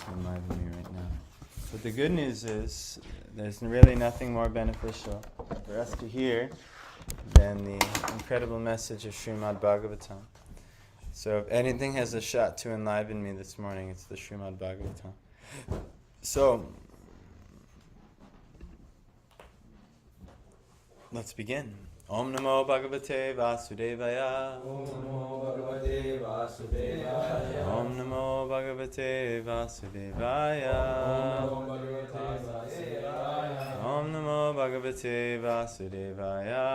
to enliven me right now. But the good news is there's really nothing more beneficial for us to hear than the incredible message of Srimad Bhagavatam. So if anything has a shot to enliven me this morning, it's the Srimad Bhagavatam. So, let's begin. Om Namo Bhagavate Vasudevaya. Om Namo Bhagavate Vasudevaya. Om Namo Bhagavate Vasudevaya. Om Namo Bhagavate Vasudevaya. Om Namo Bhagavate Vasudevaya.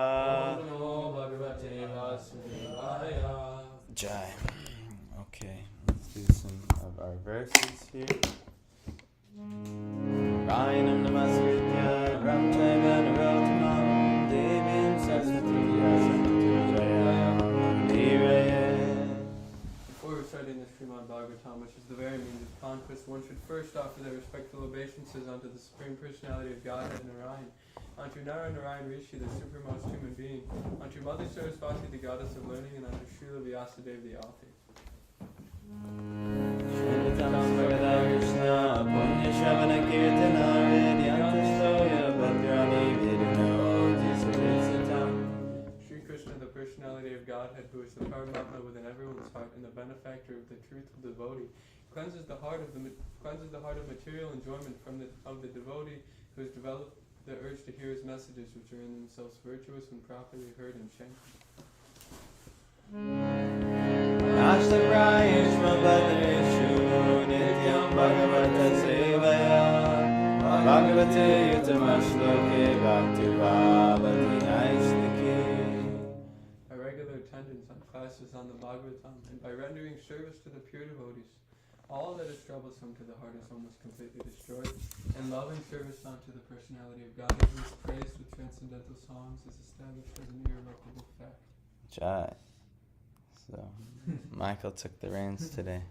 Om Namo Bhagavate Vasudevaya. Jai. Okay, let's do some of our verses here. Rāyanam namaskritya Ramchaiva Narottamam Devim Saraswatya Before reciting the Srimad Bhagavatam, which is the very means of conquest, one should first offer their respectful obeisances unto the Supreme Personality of Godhead Narayan, unto Narayan Rishi, the supermost human being, unto Mother Saraswati, the goddess of learning, and unto Srila Vyasadeva, the author. Shritam Bhagavata Krishna Punya Shravana Kirtana Redyantastoya Bhadrani Vidino Tisarisatam. Sri Krishna, the personality of Godhead, who is the Paramatma within everyone's heart and the benefactor of the truthful devotee, cleanses the heart of material enjoyment of the devotee who has developed the urge to hear his messages, which are in themselves virtuous when properly heard and chanted. Ashtaprayishma Bhadreshu Nityam Bhagavata Sevaya Bhagavate Yutamashloke Bhakti Bhavati Naishniki. By regular attendance on classes on the Bhagavatam and by rendering service to the pure devotees, all that is troublesome to the heart is almost completely destroyed, and love and service unto the personality of God, who is praised with transcendental songs, is established as an irrevocable fact. Jai. So, Michael took the reins today.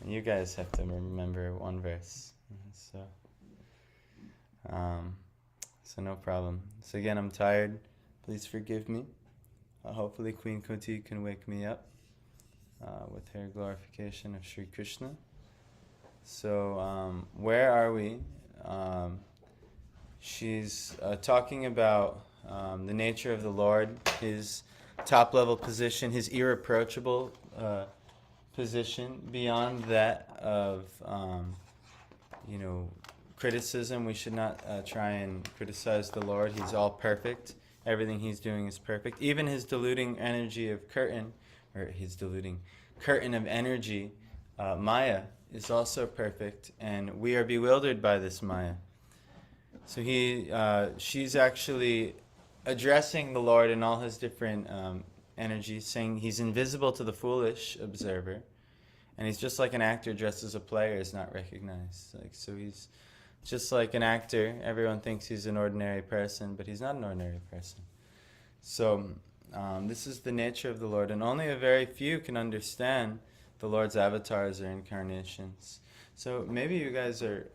And you guys have to remember one verse. So no problem. So again, I'm tired. Please forgive me. Hopefully Queen Kunti can wake me up with her glorification of Sri Krishna. So where are we? She's talking about the nature of the Lord, his top-level position, his irreproachable position, beyond that of, criticism. We should not try and criticize the Lord. He's all perfect. Everything he's doing is perfect. Even his diluting energy of curtain of energy, Maya, is also perfect, and we are bewildered by this Maya. So she's actually addressing the Lord in all his different energies, saying he's invisible to the foolish observer, and he's just like an actor dressed as a player is not recognized. So he's just like an actor. Everyone thinks he's an ordinary person, but he's not an ordinary person. So this is the nature of the Lord, and only a very few can understand the Lord's avatars or incarnations. So maybe you guys are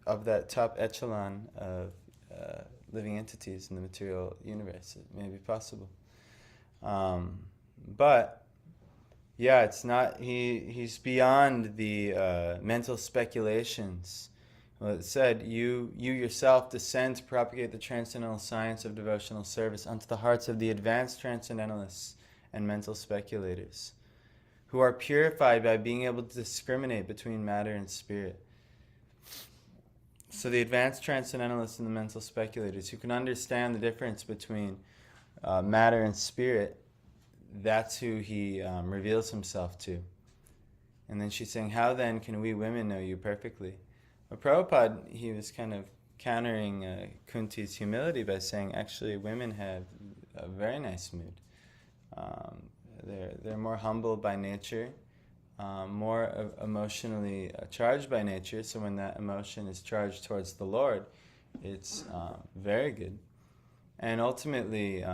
of that top echelon of living entities in the material universe. It may be possible. But yeah, it's not, he's beyond the mental speculations. Well, it said, you yourself descend to propagate the transcendental science of devotional service unto the hearts of the advanced transcendentalists and mental speculators, who are purified by being able to discriminate between matter and spirit. So the advanced transcendentalists and the mental speculators who can understand the difference between matter and spirit, that's who he reveals himself to. And then she's saying, how then can we women know you perfectly? But Prabhupada, he was kind of countering Kunti's humility by saying, actually, women have a very nice mood. They're more humble by nature, more emotionally charged by nature. So when that emotion is charged towards the Lord, it's very good. And ultimately,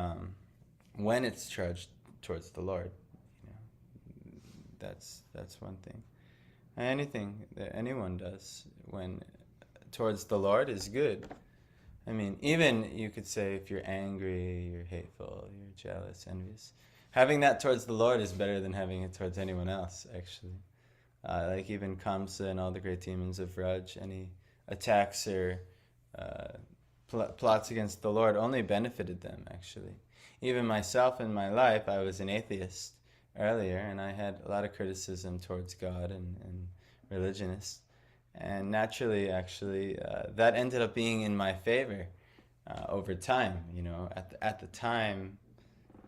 when it's charged towards the Lord, that's one thing. And anything that anyone does when towards the Lord is good. I mean, even you could say if you're angry, you're hateful, you're jealous, envious, having that towards the Lord is better than having it towards anyone else, actually. like even Kamsa and all the great demons of Raj, any attacks or plots against the Lord only benefited them, actually. Even myself in my life, I was an atheist earlier, and I had a lot of criticism towards God and religionists. And naturally, actually, that ended up being in my favor over time. At the time,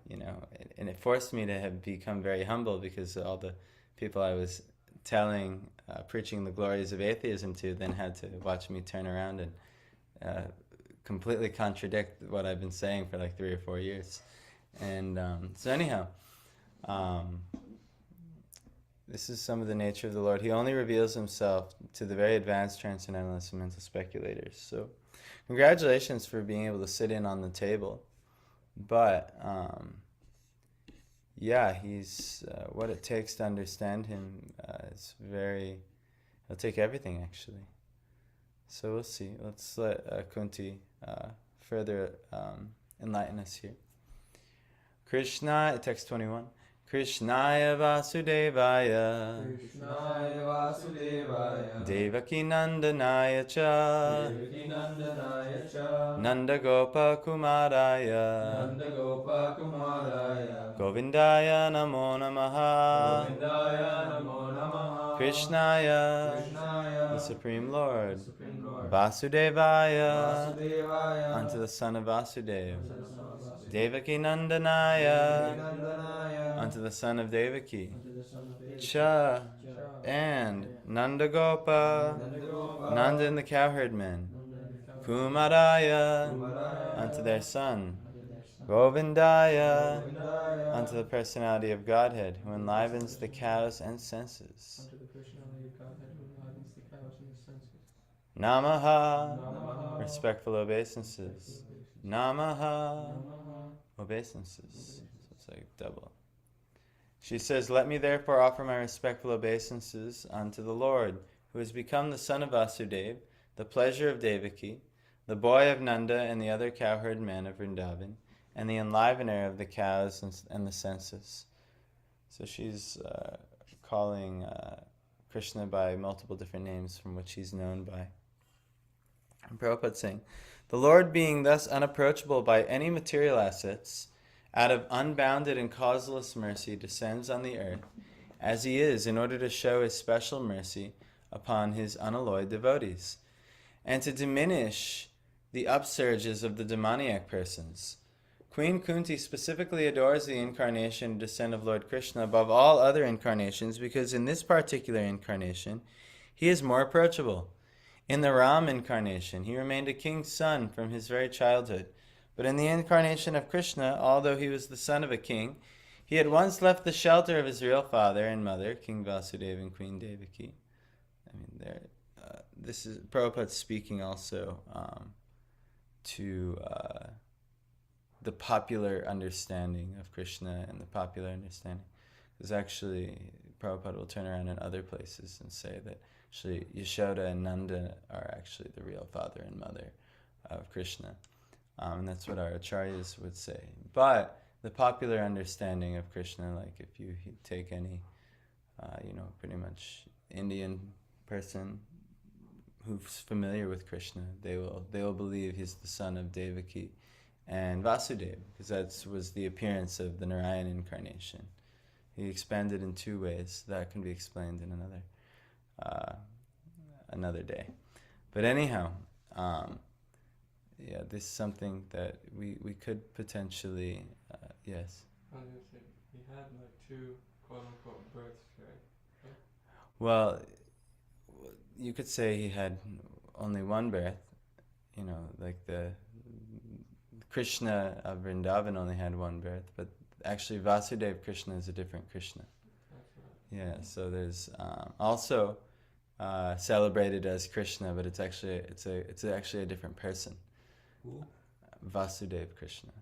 and it forced me to have become very humble, because all the people I was telling, preaching the glories of atheism to, then had to watch me turn around and completely contradict what I've been saying for like 3 or 4 years. And so anyhow, this is some of the nature of the Lord. He only reveals himself to the very advanced transcendentalists and mental speculators. So congratulations for being able to sit in on the table. But yeah, he's what it takes to understand him is very, he'll take everything, actually. So we'll see. Let's let Kunti further enlighten us here. Krishna, text 21. Krishnaya Vasudevaya Krishnaya Vasudevaya Devaki Nandanaya Cha Devaki Nandanaya Cha Nanda Gopa Kumaraya Nanda Gopa Kumaraya Govindaya Namo Namaha Govindaya Namo Namaha Krishnaya, Krishnaya the Supreme Lord, the Supreme Lord Vasudevaya, Vasudevaya unto the Son of Vasudeva, unto the Son of Vasudeva Devaki Devaki Nandanaya, Nandanaya unto the Son of Devaki, unto the Son of Devaki Cha, Cha and Nandagopa, Nanda Gopa Nanda and the cowherd men, Nanda Kumaraya, Kumaraya unto their son, unto their son Govindaya, Govindaya unto the personality of Godhead, who enlivens the cows and senses. Unto the personality of Godhead who enlivens the cows and the senses. Namaha, Namaha respectful obeisances. Namaha, Namaha. obeisances. So it's like double. She says, let me therefore offer my respectful obeisances unto the Lord, who has become the son of Vasudeva, the pleasure of Devaki, the boy of Nanda and the other cowherd men of Vrindavan, and the enlivener of the cows and the senses. So she's calling Krishna by multiple different names from which he's known by. And Prabhupada saying, the Lord being thus unapproachable by any material assets, out of unbounded and causeless mercy descends on the earth, as he is, in order to show his special mercy upon his unalloyed devotees, and to diminish the upsurges of the demoniac persons. Queen Kunti specifically adores the incarnation and descent of Lord Krishna above all other incarnations, because in this particular incarnation, he is more approachable. In the Ram incarnation, he remained a king's son from his very childhood. But in the incarnation of Krishna, although he was the son of a king, he had once left the shelter of his real father and mother, King Vasudeva and Queen Devaki. This is Prabhupada speaking also to the popular understanding of Krishna and the popular understanding. Because actually, Prabhupada will turn around in other places and say that actually Yashoda and Nanda are actually the real father and mother of Krishna. And that's what our acharyas would say. But the popular understanding of Krishna, like if you take any, pretty much Indian person who's familiar with Krishna, they will believe he's the son of Devaki and Vasudeva, because that was the appearance of the Narayan incarnation. He expanded in 2 ways. That can be explained in another day. But anyhow, this is something that we could potentially, yes. I was gonna say he had like 2 quote unquote births, right? Well, you could say he had only 1 birth. Like the Krishna of Vrindavan only had 1 birth, but actually Vasudeva Krishna is a different Krishna. Yeah, so there's also celebrated as Krishna, but it's actually a different person. Who? Vasudeva Krishna,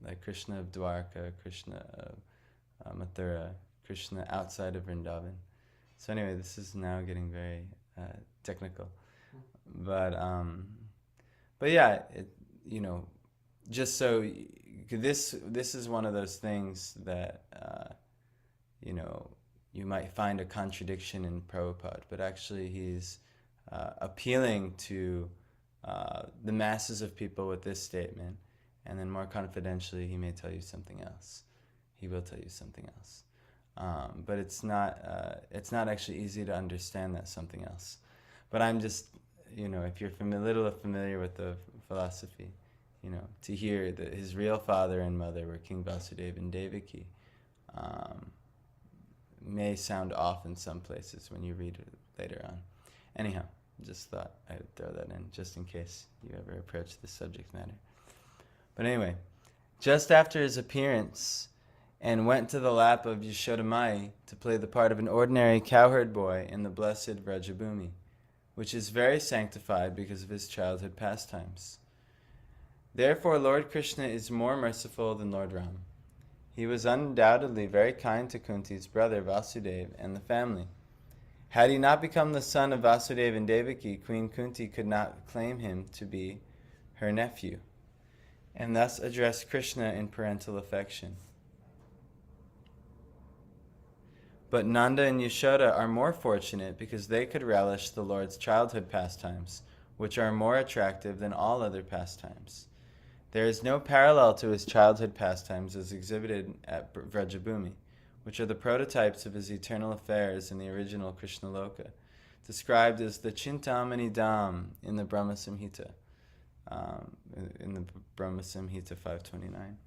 like Krishna of Dwarka, Krishna of Mathura, Krishna outside of Vrindavan. So anyway, this is now getting very technical, but yeah, just so this is one of those things that you might find a contradiction in Prabhupada, but actually he's appealing to the masses of people with this statement, and then more confidentially he may tell you something else. He will tell you something else. But it's not actually easy to understand that something else. But I'm just, if you're little familiar with the philosophy, to hear that his real father and mother were King Vasudeva and Devaki, may sound off in some places when you read it later on. Anyhow, just thought I would throw that in just in case you ever approach this subject matter. But anyway, just after his appearance and went to the lap of Yashodamai to play the part of an ordinary cowherd boy in the blessed Vrajabhumi, which is very sanctified because of his childhood pastimes. Therefore, Lord Krishna is more merciful than Lord Ram. He was undoubtedly very kind to Kunti's brother Vasudeva and the family. Had he not become the son of Vasudeva and Devaki, Queen Kunti could not claim him to be her nephew, and thus address Krishna in parental affection. But Nanda and Yashoda are more fortunate because they could relish the Lord's childhood pastimes, which are more attractive than all other pastimes. There is no parallel to his childhood pastimes as exhibited at Vrajabhumi, which are the prototypes of his eternal affairs in the original Krishna Loka, described as the Chintamani Dham in the Brahma Samhita, 529.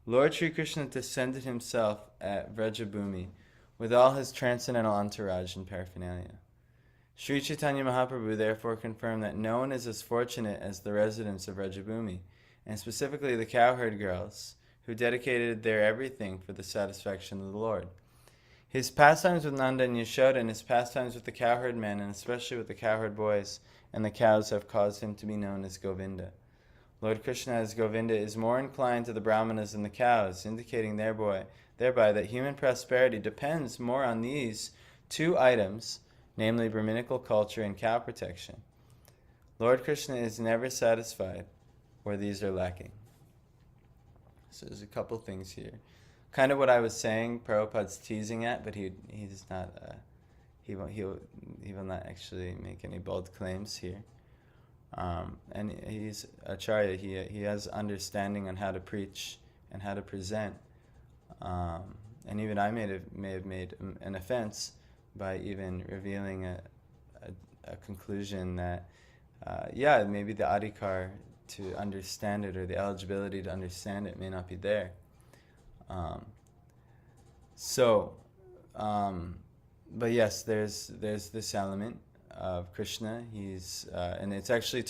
Lord Sri Krishna descended himself at Vrajabhumi with all his transcendental entourage and paraphernalia. Sri Chaitanya Mahaprabhu therefore confirmed that no one is as fortunate as the residents of Vrajabhumi, and specifically the cowherd girls, who dedicated their everything for the satisfaction of the Lord. His pastimes with Nanda and Yashoda and his pastimes with the cowherd men, and especially with the cowherd boys and the cows, have caused him to be known as Govinda. Lord Krishna as Govinda is more inclined to the brahmanas than the cows, indicating thereby that human prosperity depends more on these two items, namely Brahminical culture and cow protection. Lord Krishna is never satisfied where these are lacking. So there's a couple things here. Kind of what I was saying, Prabhupada's teasing at, but he's not. He will not actually make any bold claims here. And he's Acharya. He has understanding on how to preach and how to present. And even I may have made an offense by even revealing a conclusion that maybe the adhikar to understand it or the eligibility to understand it may not be there. But yes, there's this element of Krishna. And it's actually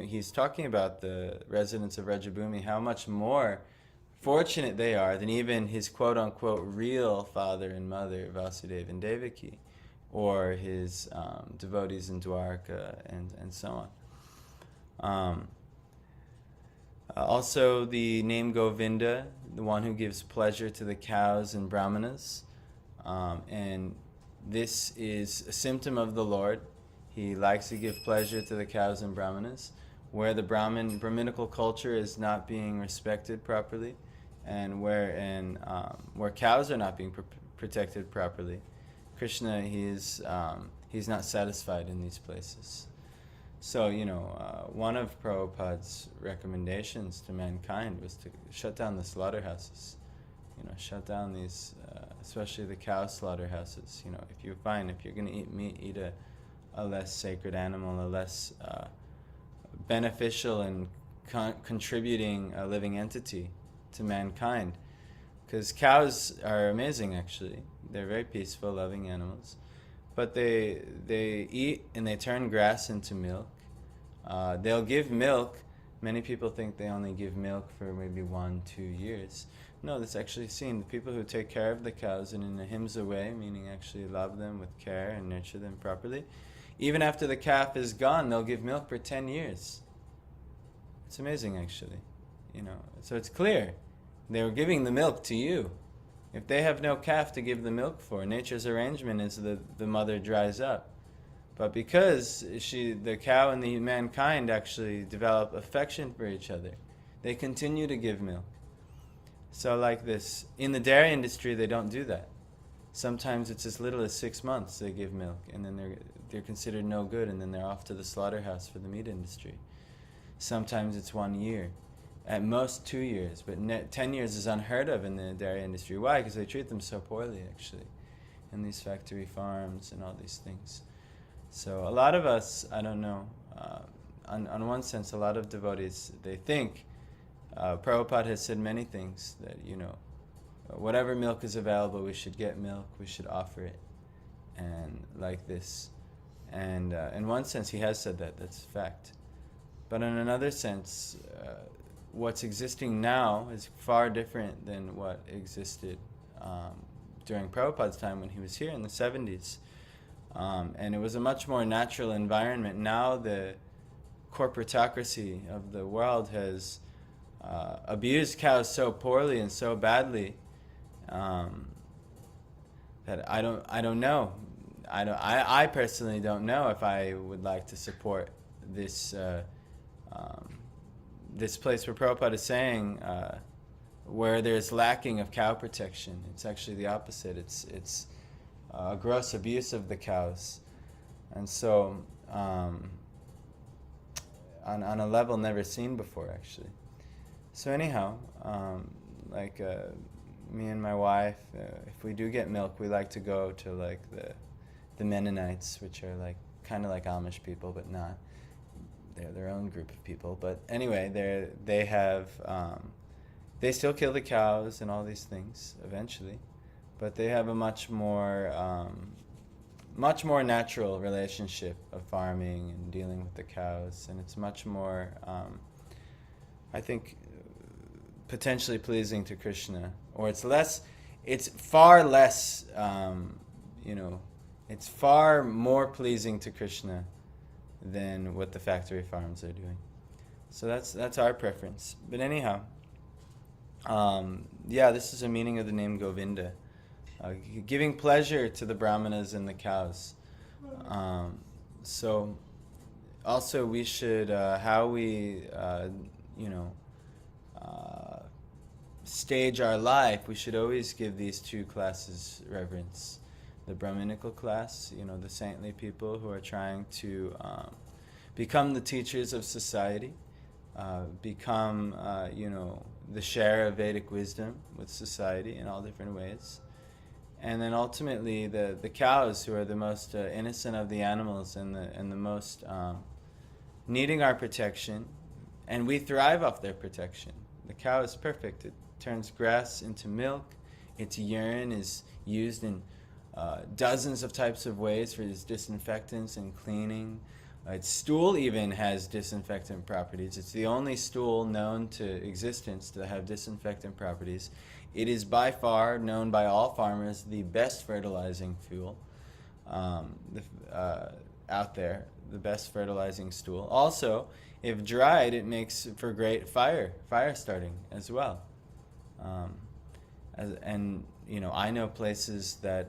he's talking about the residents of Vrajabhumi, how much more fortunate they are than even his quote-unquote real father and mother, Vasudeva and Devaki, or his devotees in Dwarka and so on. Also, the name Govinda, the one who gives pleasure to the cows and brahmanas, and this is a symptom of the Lord. He likes to give pleasure to the cows and brahmanas, where the Brahminical culture is not being respected properly, and where cows are not being protected properly. Krishna, he's not satisfied in these places. So, one of Prabhupada's recommendations to mankind was to shut down the slaughterhouses. Shut down these, especially the cow slaughterhouses. If you're going to eat meat, eat a less sacred animal, a less beneficial and contributing a living entity to mankind. Because cows are amazing, actually. They're very peaceful, loving animals. But they eat and they turn grass into milk. They'll give milk. Many people think they only give milk for maybe 1-2 years. No, that's actually seen. The people who take care of the cows and in a himsa way, meaning actually love them with care and nurture them properly, even after the calf is gone, they'll give milk for 10 years. It's amazing, actually. So it's clear. They were giving the milk to you. If they have no calf to give the milk for, nature's arrangement is the mother dries up. But because the cow and the mankind actually develop affection for each other, they continue to give milk. So like this, in the dairy industry, they don't do that. Sometimes it's as little as 6 months they give milk, and then they're considered no good, and then they're off to the slaughterhouse for the meat industry. Sometimes it's 1 year, at most 2 years, but 10 years is unheard of in the dairy industry. Why? Because they treat them so poorly, actually, in these factory farms and all these things. So a lot of us, I don't know, on one sense, a lot of devotees, they think, Prabhupada has said many things, that, whatever milk is available, we should get milk, we should offer it, and like this. And in one sense, he has said that, that's a fact. But in another sense, what's existing now is far different than what existed during Prabhupada's time when he was here in the 70s. And it was a much more natural environment. Now the corporatocracy of the world has abused cows so poorly and so badly that I don't know. I personally don't know if I would like to support this this place where Prabhupada is saying where there's lacking of cow protection. It's actually the opposite. It's a gross abuse of the cows, and so on a level never seen before, actually. So anyhow, me and my wife, if we do get milk, we like to go to like the Mennonites, which are like kind of like Amish people, but not. They're their own group of people. But anyway, they still kill the cows and all these things eventually, but they have a much more natural relationship of farming and dealing with the cows, and it's much more, I think, potentially pleasing to Krishna, or it's far less, it's far more pleasing to Krishna than what the factory farms are doing. So that's our preference. But anyhow, this is a meaning of the name Govinda, giving pleasure to the brahmanas and the cows. So also we should, how we, stage our life, we should always give these two classes reverence. The Brahminical class, the saintly people who are trying to become the teachers of society, become, the share of Vedic wisdom with society in all different ways. And then ultimately the cows, who are the most innocent of the animals and the most needing our protection, and we thrive off their protection. The cow is perfect. It turns grass into milk. Its urine is used in dozens of types of ways for its disinfectants and cleaning. Its stool even has disinfectant properties. It's the only stool known to existence to have disinfectant properties. It is by far, known by all farmers, the best fertilizing fuel out there, the best fertilizing stool. Also, if dried, it makes for great fire starting as well. I know places that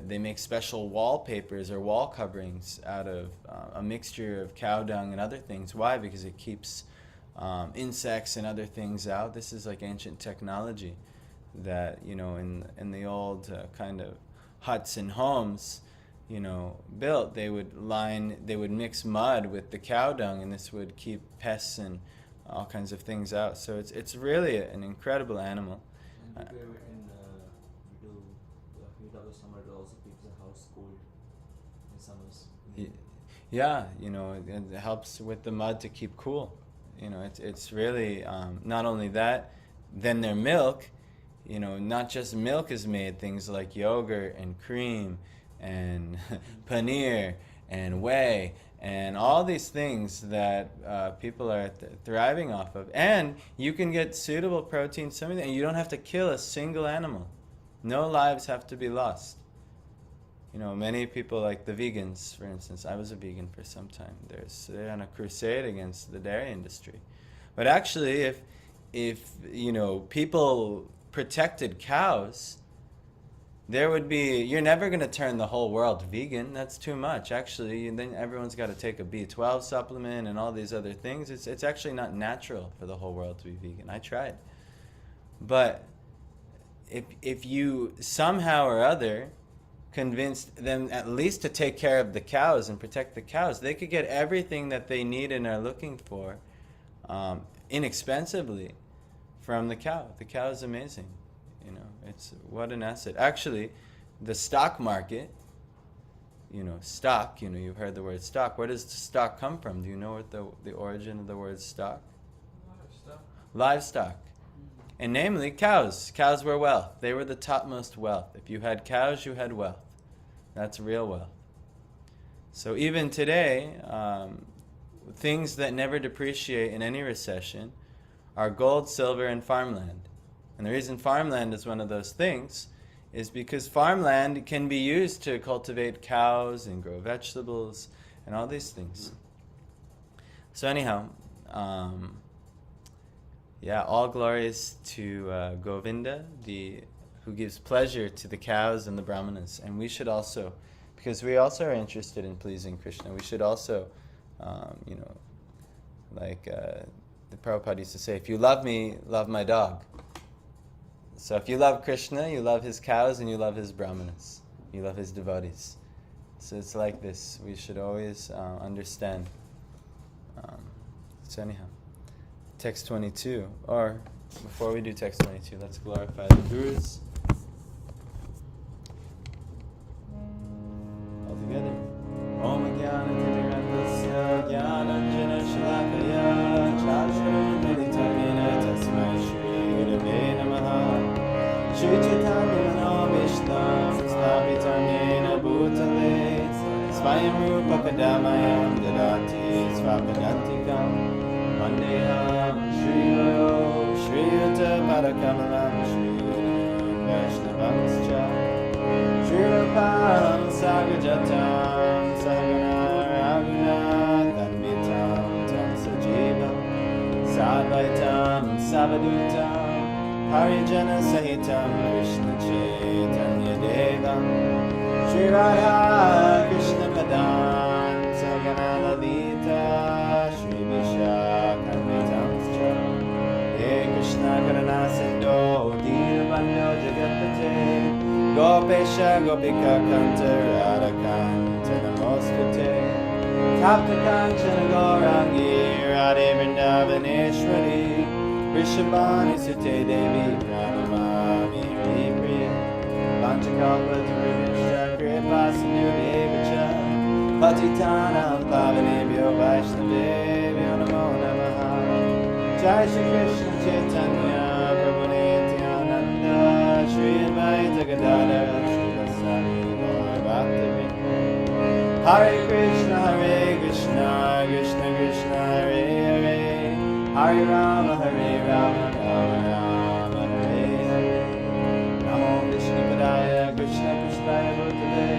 they make special wallpapers or wall coverings out of a mixture of cow dung and other things. Why? Because it keeps insects and other things out. This is like ancient technology that, in the old kind of huts and homes, built, they would mix mud with the cow dung, and this would keep pests and all kinds of things out. So it's really an incredible animal. And we heat up the summer, it also keeps the house cold in summers. Yeah, it helps with the mud to keep cool. It's really, not only that, then their milk, not just milk is made, things like yogurt and cream and paneer and whey and all these things that people are thriving off of. And you can get suitable protein, and you don't have to kill a single animal. No lives have to be lost. Many people, like the vegans, for instance. I was a vegan for some time. They're on a crusade against the dairy industry. But actually, if people protected cows, you're never going to turn the whole world vegan. That's too much, actually. And then everyone's got to take a B12 supplement and all these other things. It's actually not natural for the whole world to be vegan. I tried. But, if you somehow or other convinced them at least to take care of the cows and protect the cows, they could get everything that they need and are looking for inexpensively from the cow. The cow is amazing. It's what an asset. Actually, the stock market, stock, you've heard the word stock. Where does stock come from? Do you know what the origin of the word stock? Livestock. And namely, cows. Cows were wealth. They were the topmost wealth. If you had cows, you had wealth. That's real wealth. So even today, things that never depreciate in any recession are gold, silver, and farmland. And the reason farmland is one of those things is because farmland can be used to cultivate cows and grow vegetables and all these things. So anyhow, all glories to Govinda, who gives pleasure to the cows and the brahmanas. And we should also, because we also are interested in pleasing Krishna, we should also, the Prabhupada used to say, if you love me, love my dog. So if you love Krishna, you love his cows and you love his brahmanas. You love his devotees. So it's like this. We should always understand. So anyhow, text 22. Or before we do text 22, let's glorify the Gurus. All together. Om Jnana Timirandasya Jnananjana Shalakaya Chashram Militamena Tasmai Shri Gurave Namaha Shri Chaitanya Manobishtam Stapitam Yena Bhutale Svayam Rupa Kadamayam Dadati Svapadantikam Vandeham Shri Guru Shri Yuta Padakamalam Shri Guru Vaishnavanscha Shri Rupam Sagajatam Sagana Raghunath Advitam Tam Sajivam Sadvaitam Savadutam Harijana Sahitam Krishna Chaitanya Devam Shri Radha Krishna Padan Sagana Lalita Shri Vishakharvitamscha He Krishna Karana Sindho Dinabandho Jagatpate Gopesha Gopika Kanta Radha Kanta Namaskate Tapta Kanchana Gaurangi Radhe Vrindavaneshwari Vrishabhani Sute Devi Pranamami Hari Priya Panchakalpa Taruvishya Kripa Sindhu Devacha Patitanam Pavanebhyo Vaishnavebhyo Namo Namaha Jai Shri Krishna Chaitanya Prabhu Nityananda Shri Advaita Gadadhara Shri Vasari Gaur Bhaktivinoda Hare Krishna Krishna Krishna Hare Hare Hare Rama, Hare Rama, Rama Rama, Hare Hare. Namo Vishnupadaya, Krishna Prasthaya Bhutale,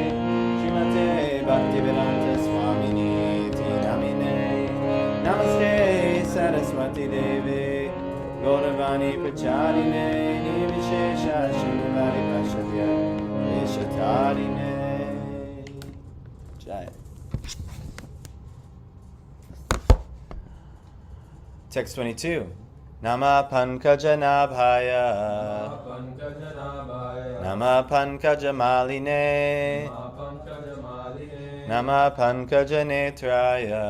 Srimate Bhaktivedanta Swamini Ti Namine. Namaste Saraswati Devi, Gauravani Pracharine, Nivishesha Shindhavari Pashavya, Veshatarine. Jai. Text 22. Nama Pankaja Nabhaya Nama Pankaja Maline Nama Pankaja Netraya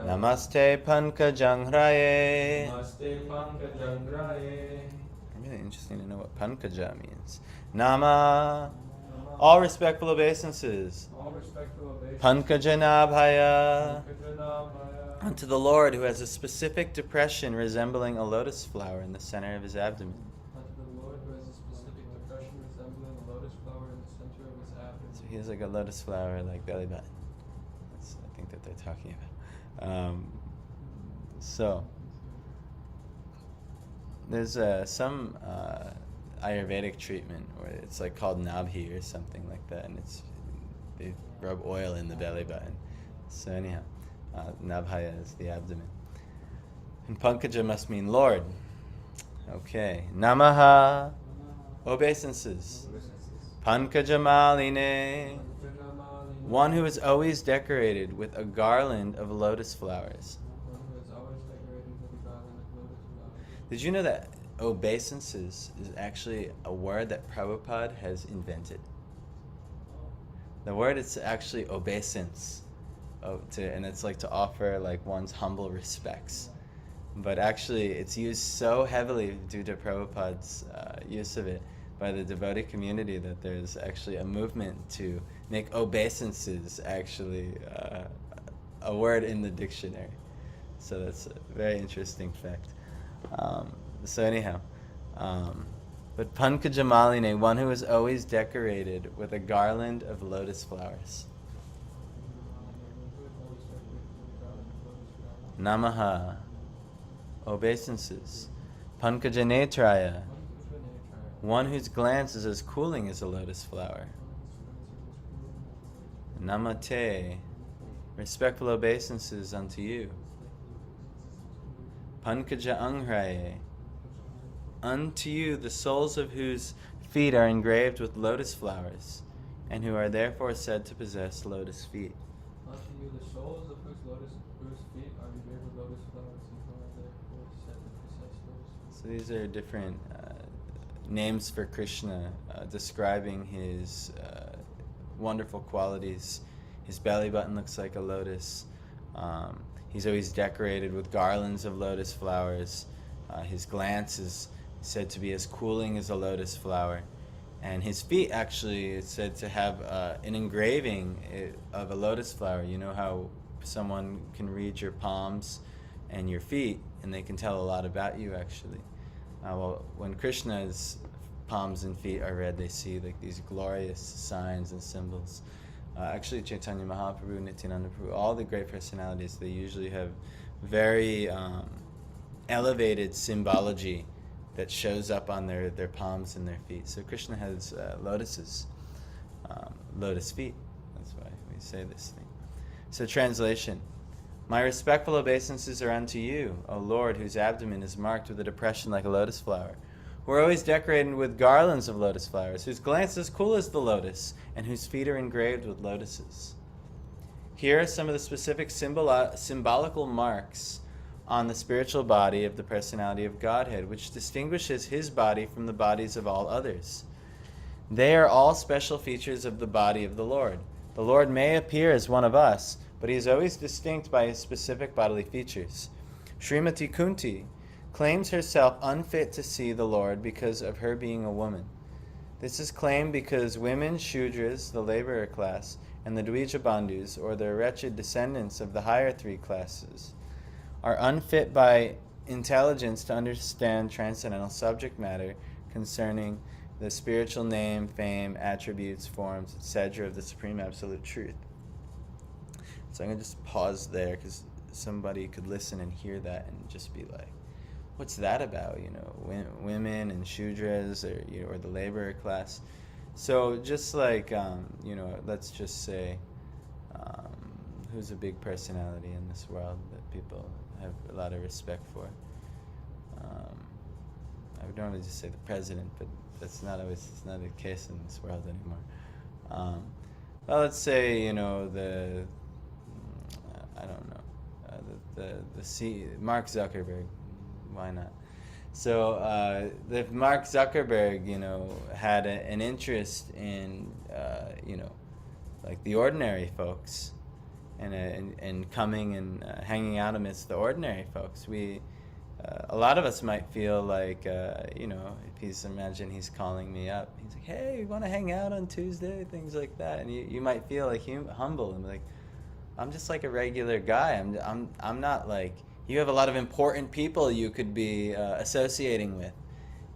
Namaste Pankajanghraye. Really interesting to know what Pankaja means. Nama, all respectful obeisances. Pankaja Nabhaya, unto the Lord who has a specific depression resembling a lotus flower in the center of his abdomen. So he has like a lotus flower, like belly button. That's, I think that they're talking about. So there's some Ayurvedic treatment where it's like called Nabhi or something like that, and they rub oil in the belly button. So anyhow. Nabhaya is the abdomen. And Pankaja must mean Lord. Okay. Namaha, obeisances. Pankaja Maline, one who is always decorated with a garland of lotus flowers. Did you know that obeisances is actually a word that Prabhupada has invented. The word is actually obeisance, and it's like to offer like one's humble respects. But actually, it's used so heavily due to Prabhupada's use of it by the devotee community that there's actually a movement to make obeisances actually a word in the dictionary. So that's a very interesting fact. So anyhow, but Pankajamaline, one who is always decorated with a garland of lotus flowers. Namaha, obeisances. Pankajanetraya, one whose glance is as cooling as a lotus flower. Namate, respectful obeisances unto you. Pankaja Anghraye, unto you the soles of whose feet are engraved with lotus flowers, and who are therefore said to possess lotus feet. Unto you the soles of whose feet are engraved with lotus flowers, and who are therefore said to possess lotus feet. So these are different names for Krishna describing his wonderful qualities. His belly button looks like a lotus. He's always decorated with garlands of lotus flowers. His glance is said to be as cooling as a lotus flower. And his feet actually is said to have an engraving of a lotus flower. You know how someone can read your palms and your feet, and they can tell a lot about you actually. Well, when Krishna's palms and feet are read, they see like these glorious signs and symbols. Actually, Chaitanya Mahaprabhu, Nityananda Prabhu, all the great personalities, they usually have very elevated symbology that shows up on their palms and their feet. So Krishna has lotuses, lotus feet. That's why we say this thing. So translation. My respectful obeisances are unto you, O Lord, whose abdomen is marked with a depression like a lotus flower, who are always decorated with garlands of lotus flowers, whose glance is cool as the lotus, and whose feet are engraved with lotuses. Here are some of the specific symbolical marks on the spiritual body of the personality of Godhead, which distinguishes his body from the bodies of all others. They are all special features of the body of the Lord. The Lord may appear as one of us, but he is always distinct by his specific bodily features. Srimati Kunti claims herself unfit to see the Lord because of her being a woman. This is claimed because women, Shudras, the laborer class, and the Dvija Bandhus, or the wretched descendants of the higher three classes, are unfit by intelligence to understand transcendental subject matter concerning the spiritual name, fame, attributes, forms, etc. of the Supreme Absolute Truth. So I'm going to just pause there because somebody could listen and hear that and just be like, what's that about? You know, women and Shudras, or the laborer class. So just like, let's just say, who's a big personality in this world that people have a lot of respect for? I would normally just say the president, but it's not the case in this world anymore. Well, let's say, Mark Zuckerberg. Why not? So if Mark Zuckerberg, had an interest in, like the ordinary folks, and coming and hanging out amidst the ordinary folks, a lot of us might feel like, if imagine he's calling me up, he's like, hey, you want to hang out on Tuesday, things like that, and you might feel like humble and like, I'm just like a regular guy. I'm not like. You have a lot of important people you could be associating with,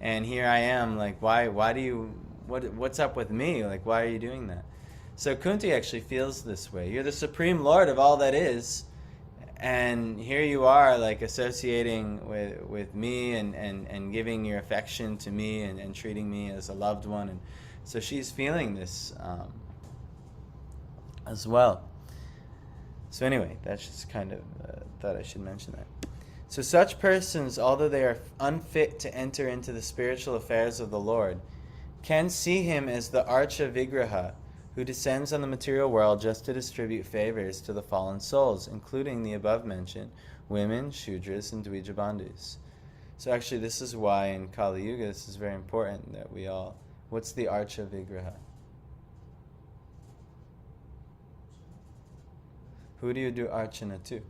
and here I am. Like, why do you? What's up with me? Like, why are you doing that? So Kunti actually feels this way. You're the supreme lord of all that is, and here you are, like associating with me and giving your affection to me and treating me as a loved one, and so she's feeling this as well. So anyway, that's just kind of thought I should mention that. So such persons, although they are unfit to enter into the spiritual affairs of the Lord, can see him as the Archa Vigraha, who descends on the material world just to distribute favors to the fallen souls, including the above-mentioned women, Shudras, and Dvija Bandhus. So actually, this is why in Kali Yuga, this is very important that we all. What's the Archa Vigraha? Who do you do Archana to?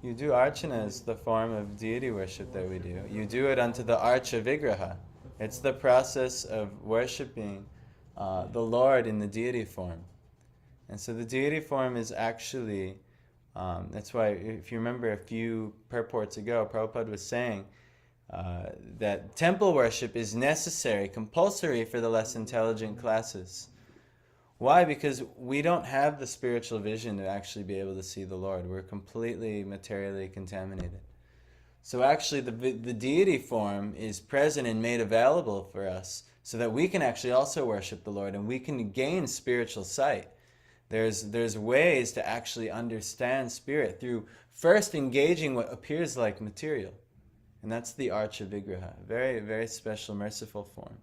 You do Archana as the form of deity worship that we do. You do it unto the Archa Vigraha. It's the process of worshipping the Lord in the deity form. And so the deity form is actually, that's why if you remember a few purports ago, Prabhupada was saying that temple worship is necessary, compulsory for the less intelligent classes. Why? Because we don't have the spiritual vision to actually be able to see the Lord. We're completely materially contaminated. So actually the deity form is present and made available for us so that we can actually also worship the Lord and we can gain spiritual sight. There's ways to actually understand spirit through first engaging what appears like material. And that's the Archa Vigraha. Very, very special, merciful form.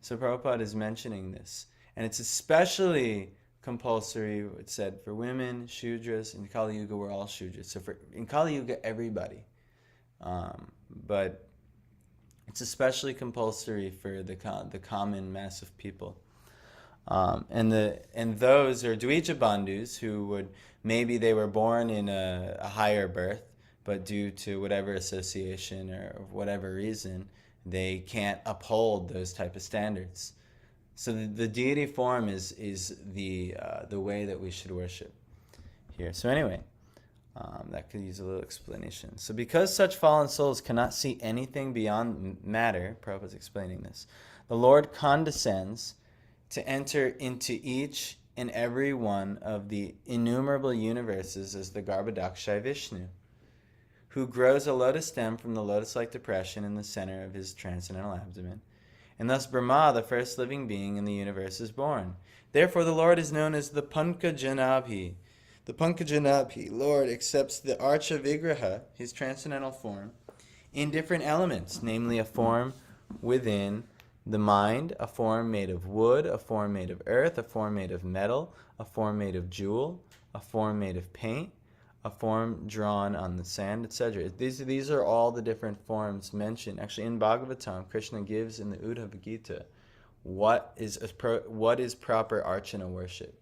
So Prabhupada is mentioning this. And it's especially compulsory, it said, for women, Shudras. In Kali Yuga, we're all Shudras. So in Kali Yuga, everybody. But it's especially compulsory for the common mass of people. And those are Dvija Bandhus who would, maybe they were born in a higher birth, but due to whatever association or whatever reason, they can't uphold those type of standards. So the deity form is the way that we should worship here. So anyway, that could use a little explanation. So because such fallen souls cannot see anything beyond matter, Prabhupada's explaining this, the Lord condescends to enter into each and every one of the innumerable universes as the Garbhodakshaya Vishnu, who grows a lotus stem from the lotus-like depression in the center of his transcendental abdomen. And thus Brahma, the first living being in the universe, is born. Therefore the Lord is known as the Pankajanabhi. The Pankajanabhi, Lord, accepts the Archa Vigraha, his transcendental form, in different elements, namely a form within the mind, a form made of wood, a form made of earth, a form made of metal, a form made of jewel, a form made of paint, a form drawn on the sand, etc. These are all the different forms mentioned. Actually, in Bhagavatam, Krishna gives in the Uddhava Gita what is proper Archana worship.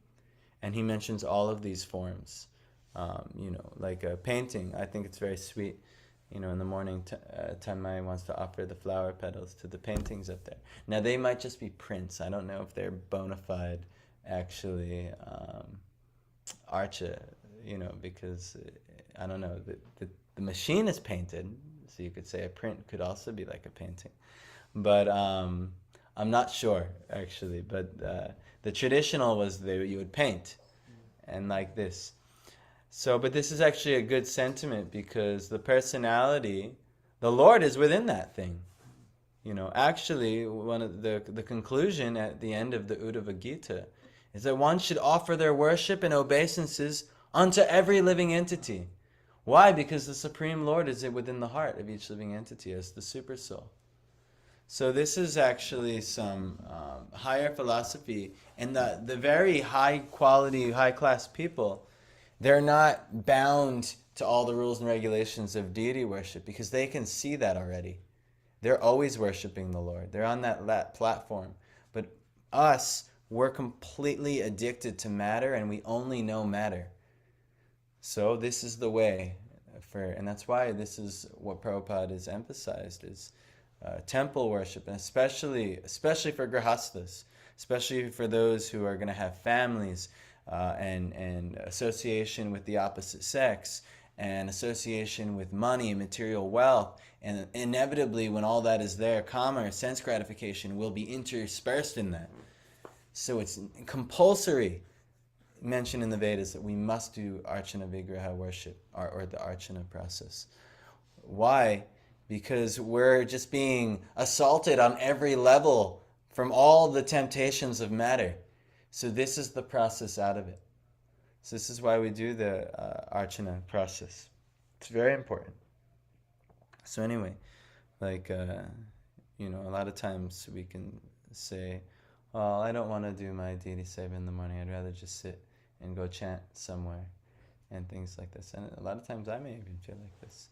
And he mentions all of these forms. Like a painting, I think it's very sweet. In the morning, Tanmay wants to offer the flower petals to the paintings up there. Now, they might just be prints. I don't know if they're bona fide, actually, Archa, because, I don't know, the machine is painted, so you could say a print could also be like a painting. But I'm not sure, actually. But the traditional was you would paint, and like this. So, but this is actually a good sentiment because the personality, the Lord is within that thing. Actually, one of the conclusion at the end of the Uddhava Gita is that one should offer their worship and obeisances unto every living entity. Why? Because the Supreme Lord is within the heart of each living entity as the super soul. So this is actually some higher philosophy, and the very high quality, high class people, they're not bound to all the rules and regulations of deity worship because they can see that already. They're always worshiping the Lord. They're on that platform. But us, we're completely addicted to matter and we only know matter. So this is the way and that's why this is what Prabhupada has emphasized is temple worship, and especially for grihasthas, especially for those who are going to have families, and association with the opposite sex, and association with money and material wealth, and inevitably when all that is there, commerce, sense gratification will be interspersed in that. So it's compulsory, mentioned in the Vedas, that we must do Archana Vigraha worship, or the Archana process. Why? Because we're just being assaulted on every level from all the temptations of matter. So this is the process out of it. So this is why we do the Archana process. It's very important. So anyway, a lot of times we can say, well, I don't want to do my deity seva in the morning. I'd rather just sit and go chant somewhere. and things like this. And a lot of times I may even feel like this.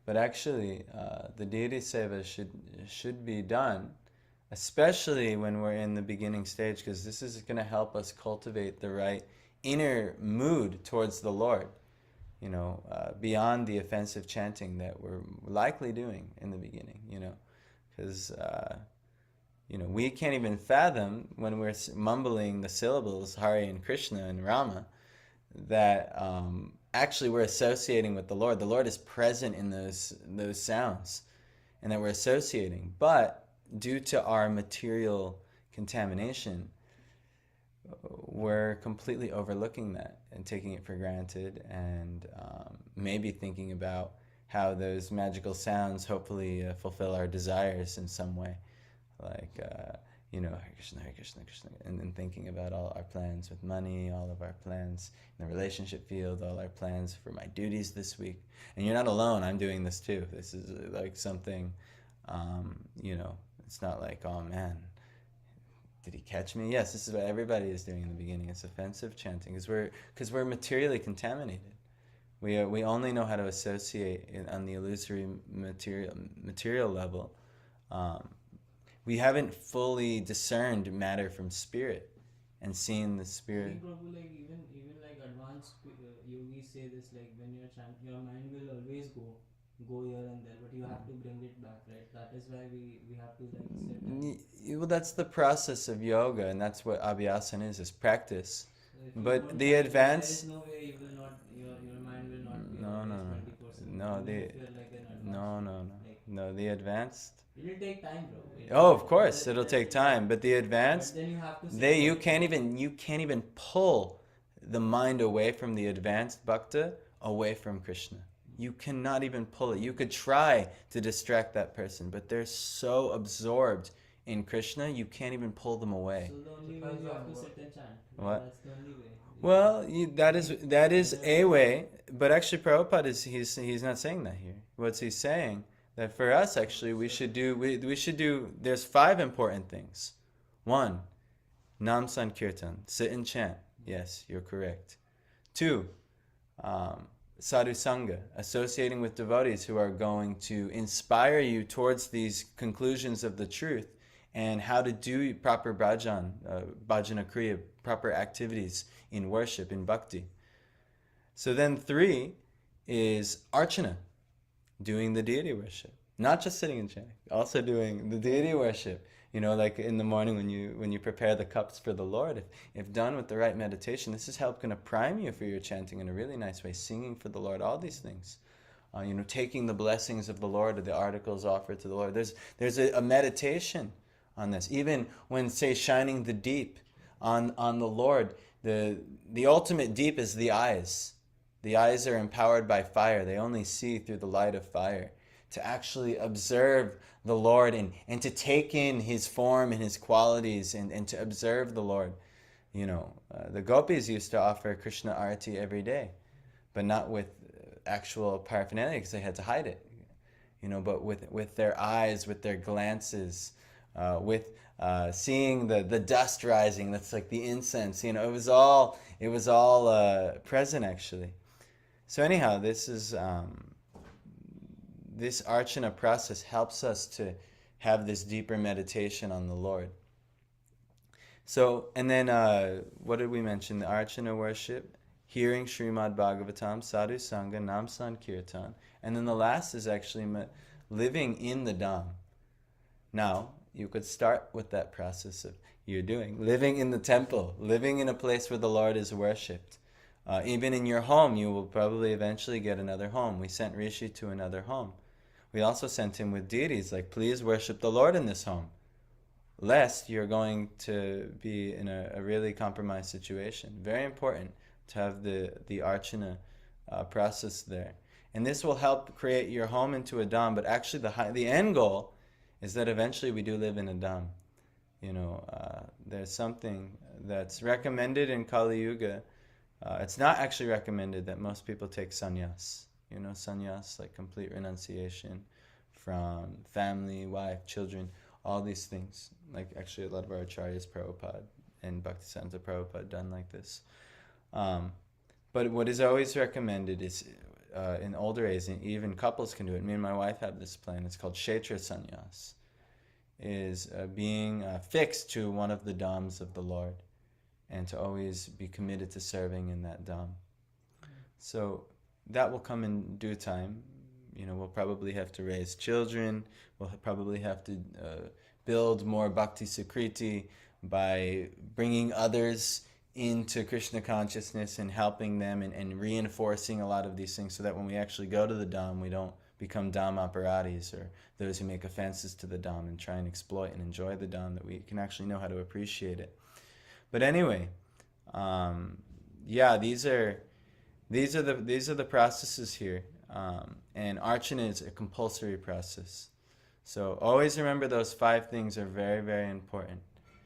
But actually, the deity seva should be done, especially when we're in the beginning stage, because this is going to help us cultivate the right inner mood towards the Lord, beyond the offensive chanting that we're likely doing in the beginning, because, we can't even fathom when we're mumbling the syllables Hari and Krishna and Rama that actually we're associating with the Lord. The Lord is present in those sounds, and that we're associating. But due to our material contamination, we're completely overlooking that and taking it for granted, and maybe thinking about how those magical sounds hopefully fulfill our desires in some way, like Hare Krishna, Krishna, and then thinking about all our plans with money, all of our plans in the relationship field, all our plans for my duties this week. And you're not alone. I'm doing this too. This is like something, it's not like, oh man, did he catch me? Yes, this is what everybody is doing in the beginning. It's offensive chanting because we're materially contaminated. We only know how to associate on the illusory material level. We haven't fully discerned matter from spirit and seen the spirit. Prabhu, like even like advanced yogis say this, like when you're chanting, your mind will always go here and there, but you have to bring it back, right? That is why we have to like sit. Well, that's the process of yoga, and that's what abhyasana is practice. So But the advanced. there is no way you will not, your mind will not be No, always 24/7. No, the advanced. It will take time, bro. Of course, it'll take time, but the advanced, But then you have to you can't even pull the mind away from the advanced bhakta away from Krishna. You cannot even pull it. You could try to distract that person, but they're so absorbed in Krishna, you can't even pull them away. So the only way you have to sit and chant. What? That's the only way. Well, that is a way, but actually Prabhupada he's not saying that here. What's he saying? That for us actually we should do. There's 5 important things. 1, Nam Sankirtan, sit and chant. Yes, you're correct. 2, Sadhu Sangha, associating with devotees who are going to inspire you towards these conclusions of the truth and how to do proper bhajana kriya, proper activities in worship, in bhakti. So then 3 is archana, doing the deity worship. Not just sitting and chanting, also doing the deity worship. Like in the morning when you prepare the cups for the Lord, if done with the right meditation, this is going to prime you for your chanting in a really nice way, singing for the Lord, all these things. Taking the blessings of the Lord or the articles offered to the Lord. There's a meditation on this. Even when, say, shining the deep on the Lord, the ultimate deep is the eyes. The eyes are empowered by fire. They only see through the light of fire. To actually observe the Lord and to take in His form and His qualities and to observe the Lord. The gopis used to offer Krishna Arati every day, but not with actual paraphernalia because they had to hide it. But with their eyes, with their glances, with seeing the dust rising, that's like the incense. It was all present actually. So anyhow, this is this archana process helps us to have this deeper meditation on the Lord. So, and then what did we mention? The archana worship, hearing Srimad Bhagavatam, Sadhu Sangha, Nam Sankirtan, and then the last is actually living in the Dham. Now, you could start with that process of living in the temple, living in a place where the Lord is worshipped. Even in your home, you will probably eventually get another home. We sent Rishi to another home. We also sent him with deities, like, please worship the Lord in this home, lest you're going to be in a really compromised situation. Very important to have the archana process there. And this will help create your home into a dham, but actually the end goal is that eventually we do live in a dham. There's something that's recommended in Kali Yuga. It's not actually recommended that most people take sannyas. Sannyas, like complete renunciation from family, wife, children, all these things. Like actually a lot of our acharyas, Prabhupada and Bhaktisiddhanta Prabhupada done like this. But what is always recommended is in older age, and even couples can do it. Me and my wife have this plan. It's called Kshetra Sannyas, is being fixed to one of the dhams of the Lord, and to always be committed to serving in that dham. So that will come in due time. We'll probably have to raise children. We'll probably have to build more bhakti sukriti by bringing others into Krishna consciousness and helping them and reinforcing a lot of these things, so that when we actually go to the dham, we don't become dham aparatis, or those who make offenses to the dham and try and exploit and enjoy the dham, that we can actually know how to appreciate it. But anyway, these are the processes here, and archana is a compulsory process. So always remember those 5 things are very, very important.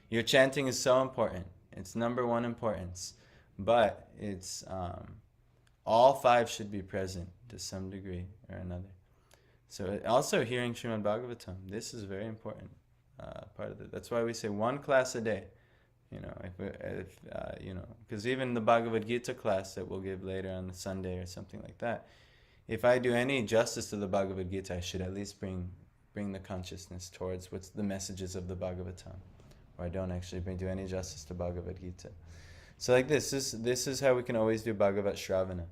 Your chanting is so important. It's number 1 importance, but it's all 5 should be present to some degree or another. So also hearing Srimad Bhagavatam, this is very important part of it. That's why we say 1 class a day. Because even the Bhagavad Gita class that we'll give later on the Sunday or something like that, if I do any justice to the Bhagavad Gita, I should at least bring the consciousness towards what's the messages of the Bhagavatam, or I don't actually do any justice to Bhagavad Gita. So like this is how we can always do Bhagavat Shravana.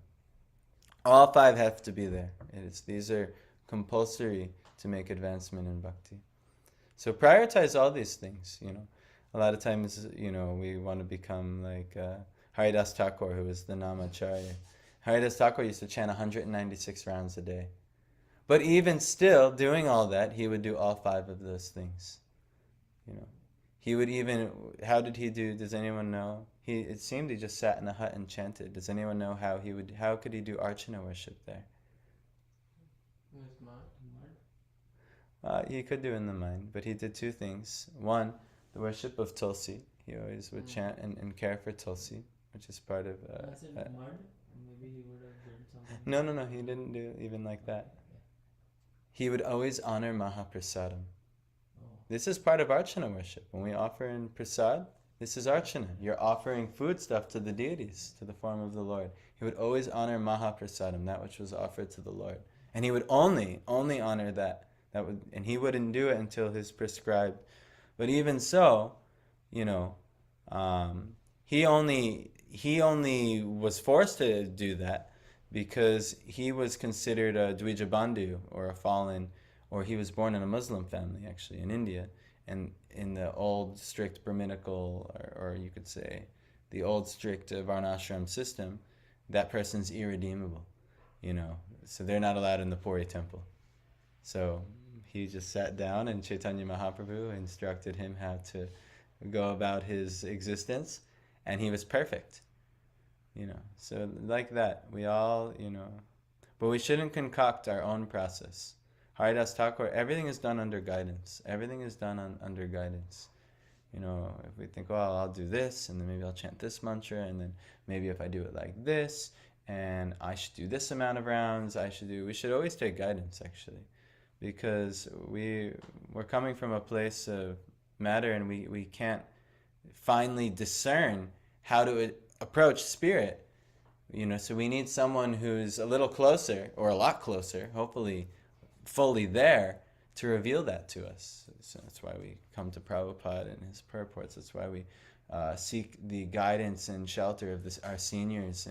All 5 have to be there. These are compulsory to make advancement in bhakti. So prioritize all these things. A lot of times, we want to become like Haridas Thakur, who was the Namacharya. Haridas Thakur used to chant 196 rounds a day. But even still, doing all that, he would do all 5 of those things. He would even, how did he do, does anyone know? It seemed he just sat in a hut and chanted. Does anyone know how could he do archana worship there? With mud. He could do in the mind, but he did 2 things. 1, the worship of Tulsi. He always would chant and care for Tulsi, which is part of... I said mud, maybe he would have done something. No, he didn't do even like that. He would always honor Mahaprasadam. This is part of Archana worship. When we offer in prasad, this is Archana. You're offering food stuff to the deities, to the form of the Lord. He would always honor Mahaprasadam, that which was offered to the Lord. And he would only honor that. And he wouldn't do it until his prescribed. But even so, he only was forced to do that because he was considered a Dvijabandhu, or a fallen, or he was born in a Muslim family, actually, in India. And in the old strict Brahminical, or you could say the old strict Varnashram system, that person's irredeemable, So they're not allowed in the Puri temple. So he just sat down and Chaitanya Mahaprabhu instructed him how to go about his existence, and he was perfect. So like that, we all, but we shouldn't concoct our own process. Haridas Thakur, everything is done under guidance. Everything is done under guidance. If we think, well, I'll do this, and then maybe I'll chant this mantra, and then maybe if I do it like this, and I should do this amount of rounds, we should always take guidance, actually. Because we're coming from a place of matter, and we can't finally discern how to approach spirit. So we need someone who's a little closer, or a lot closer, hopefully fully there, to reveal that to us. So that's why we come to Prabhupada and his purports. That's why we seek the guidance and shelter of our seniors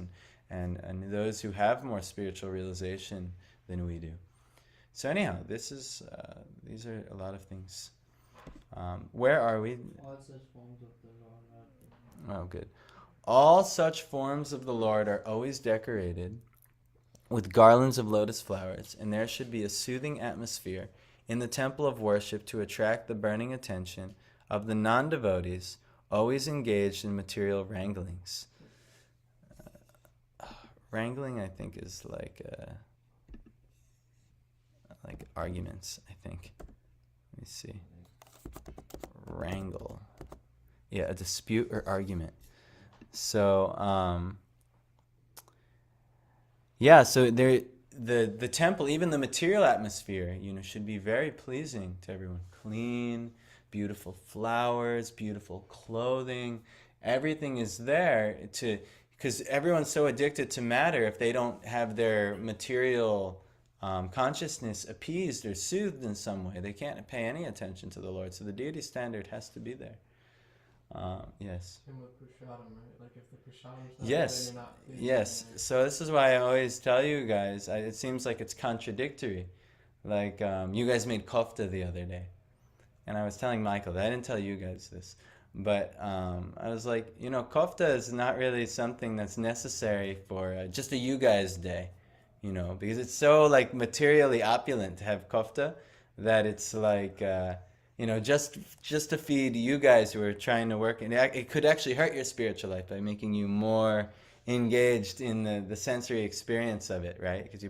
and those who have more spiritual realization than we do. So anyhow, these are a lot of things. Where are we? All such forms of the Lord are... Oh, good. All such forms of the Lord are always decorated with garlands of lotus flowers, and there should be a soothing atmosphere in the temple of worship to attract the burning attention of the non-devotees always engaged in material wranglings. Wrangling, I think, is like arguments, I think. Let me see. Wrangle. Yeah, a dispute or argument. So, so the temple, even the material atmosphere, should be very pleasing to everyone. Clean, beautiful flowers, beautiful clothing. Everything is there to because everyone's so addicted to matter. If they don't have their material consciousness appeased or soothed in some way, they can't pay any attention to the Lord. So the deity standard has to be there. Yes. Same with Prashadam, right? Like if the Prashadam's not Yes. there, then you're not. Yes. So this is why I always tell you guys, it seems like it's contradictory. Like you guys made kofta the other day. And I was telling Michael that I didn't tell you guys this. But I was like, kofta is not really something that's necessary for just a you guys day, because it's so like materially opulent to have kofta that it's like, just to feed you guys who are trying to work. And it could actually hurt your spiritual life by making you more engaged in the sensory experience of it, right? Because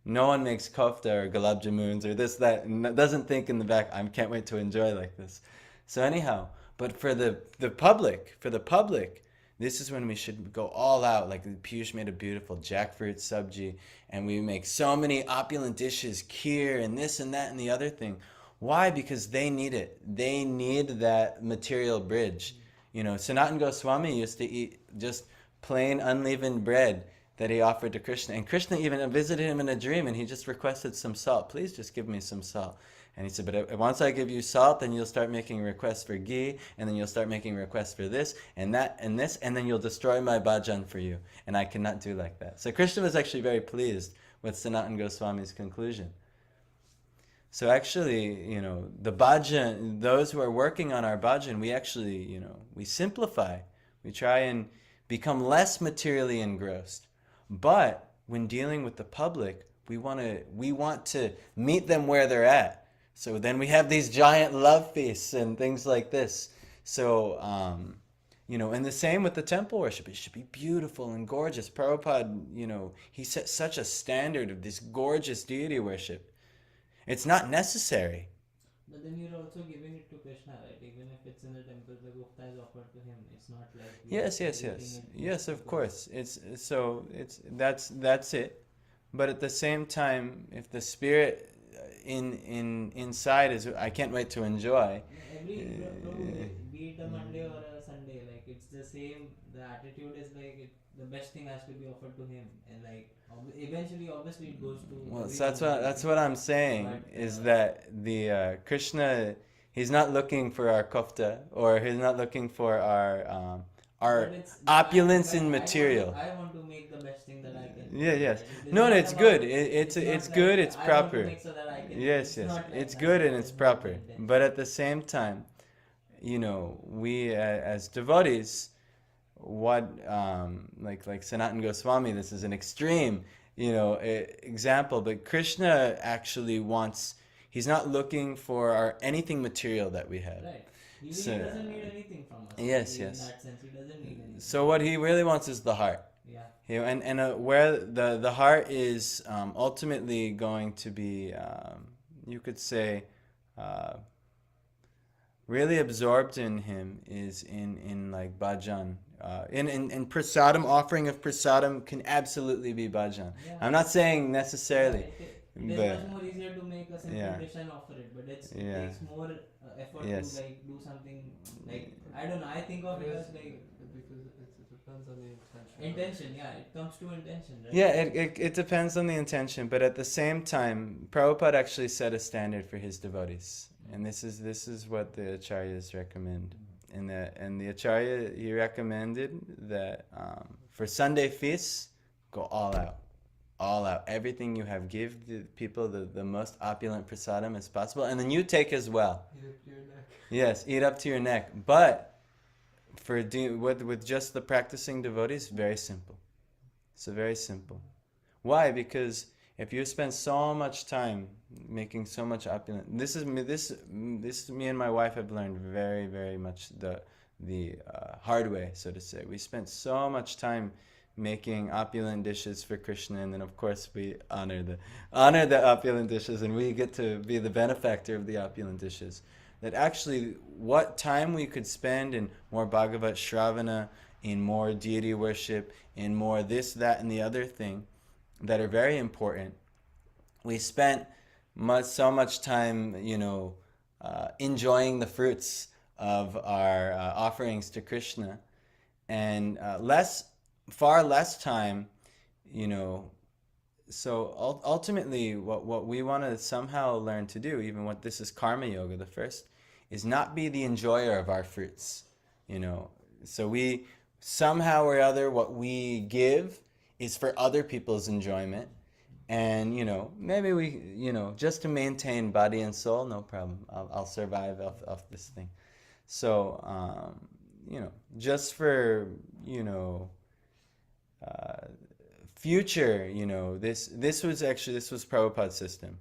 no one makes kofta or gulab jamuns or this, that, and doesn't think in the back, I can't wait to enjoy like this. So anyhow, but for the public, this is when we should go all out. Like Piyush made a beautiful jackfruit sabji, and we make so many opulent dishes, kheer and this and that and the other thing. Why? Because they need it. They need that material bridge. Sanatana Goswami used to eat just plain unleavened bread that he offered to Krishna. And Krishna even visited him in a dream, and he just requested some salt. Please just give me some salt. And he said, but once I give you salt, then you'll start making requests for ghee, and then you'll start making requests for this, and that, and this, and then you'll destroy my bhajan for you. And I cannot do like that. So Krishna was actually very pleased with Sanatana Goswami's conclusion. So actually, the bhajan, those who are working on our bhajan, we actually, we simplify. We try and become less materially engrossed. But when dealing with the public, we want to meet them where they're at. So then we have these giant love feasts and things like this. So, and the same with the temple worship. It should be beautiful and gorgeous. Prabhupada, he set such a standard of this gorgeous deity worship. It's not necessary. But then you're also giving it to Krishna, right? Even if it's in the temple, the gupta is offered to him. It's not like Yes, of course. That's it. But at the same time, if the spirit inside is, I can't wait to enjoy. Be it a Monday or a Sunday, like it's the same. The attitude is like the best thing has to be offered to him, and like eventually, obviously, it goes to. Well, so that's what I'm saying, is that the Krishna, he's not looking for our kofta, or he's not looking for our opulence in material. I want to make the best thing that I can. Yes. No, it's good. It's good. It's proper. Yes. It's good and it's proper. But at the same time, we as devotees, like Sanatana Goswami, this is an extreme, example. But Krishna actually wants. He's not looking for anything material that we have. Right. He doesn't need anything from us. Yes. In that sense, he doesn't need anything. So what he really wants is the heart. Yeah. And where the heart is ultimately going to be, you could say, really absorbed in him is in like bhajan. In prasadam, offering of prasadam can absolutely be bhajan. Yeah. I'm not saying necessarily. It is much more easier to make a simple dish and offer it, but it takes more effort to like do something like, I don't know, I think of it as like, because it depends on the intention. It comes to intention, right? Yeah, it depends on the intention, but at the same time, Prabhupada actually set a standard for his devotees, and this is what the acharyas recommend. And the acharya, he recommended that for Sunday feasts, go all out. All out. Everything you have, give the people the most opulent prasadam as possible, and then you take as well. Eat up to your neck. Yes, eat up to your neck. But with just the practicing devotees, very simple. So very simple. Why? Because if you spend so much time making so much opulent, this me and my wife have learned very, very much the hard way, so to say. We spent so much time making opulent dishes for Krishna, and then of course we honor the opulent dishes, and we get to be the benefactor of the opulent dishes. That actually, what time we could spend in more Bhagavat Shravana, in more deity worship, in more this, that, and the other thing, that are very important. We spent so much time, enjoying the fruits of our offerings to Krishna, and less far less time, you know. So ultimately, what we want to somehow learn to do, even what this is karma yoga, the first, is not be the enjoyer of our fruits, you know. So we somehow or other, what we give is for other people's enjoyment, and you know, maybe we, you know, just to maintain body and soul, no problem. I'll survive off this thing. So you know, just for, you know, uh, future, you know, this was Prabhupada's system,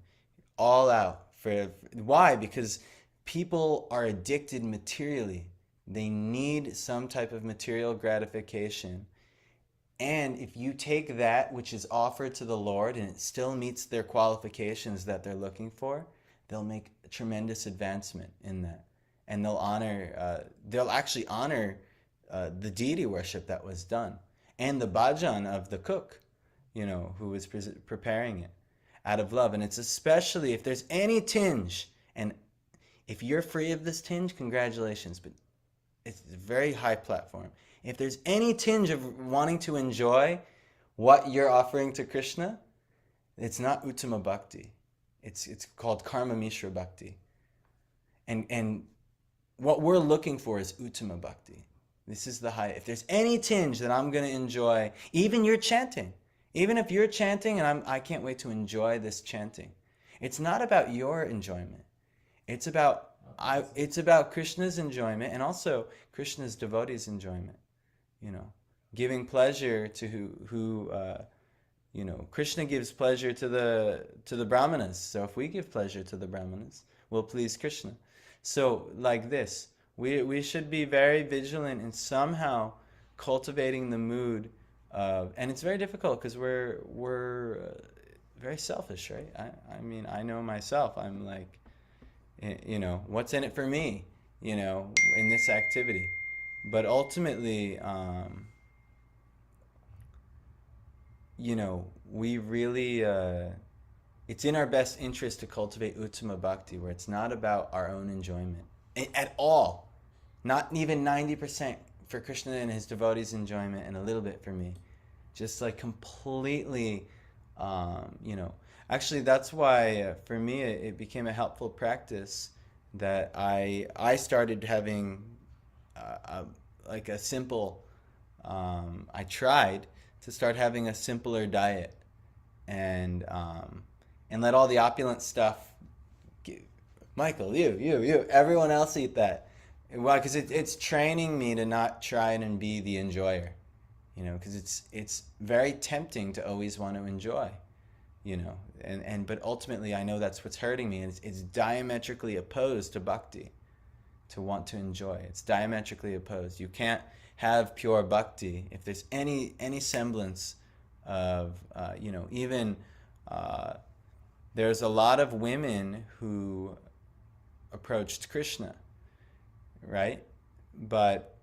all out for why? Because people are addicted materially. They need some type of material gratification. And if you take that which is offered to the Lord and it still meets their qualifications that they're looking for, they'll make a tremendous advancement in that. And they'll actually honor the deity worship that was done and the bhajan of the cook, you know, who was preparing it out of love. And it's especially if there's any tinge, and if you're free of this tinge, congratulations, but it's a very high platform. If there's any tinge of wanting to enjoy what you're offering to Krishna, it's not Uttama Bhakti. It's called Karma Mishra Bhakti. And what we're looking for is Uttama Bhakti. This is the high. If there's any tinge that I'm going to enjoy, even you're chanting, even if you're chanting and I can't wait to enjoy this chanting, it's not about your enjoyment. It's about Krishna's enjoyment and also Krishna's devotees' enjoyment. You know, giving pleasure to who you know, Krishna gives pleasure to the brahmanas. So if we give pleasure to the brahmanas, we'll please Krishna. So like this, we should be very vigilant in somehow cultivating the mood of, and it's very difficult because we're very selfish, right? I mean, I know myself. I'm like, you know, what's in it for me, you know, in this activity. But ultimately, you know, we really, it's in our best interest to cultivate Uttama Bhakti, where it's not about our own enjoyment at all. Not even 90% for Krishna and his devotees' enjoyment and a little bit for me. Just like completely, you know. Actually, that's why for me it became a helpful practice that I started having like a simple, I tried to start having a simpler diet and let all the opulent stuff, Michael, you, everyone else eat that. Why? Because it's training me to not try and be the enjoyer, you know, because it's very tempting to always want to enjoy, you know, but ultimately I know that's what's hurting me, and it's diametrically opposed to bhakti, to want to enjoy. It's diametrically opposed. You can't have pure bhakti if there's any semblance of, you know, even there's a lot of women who approached Krishna, right? But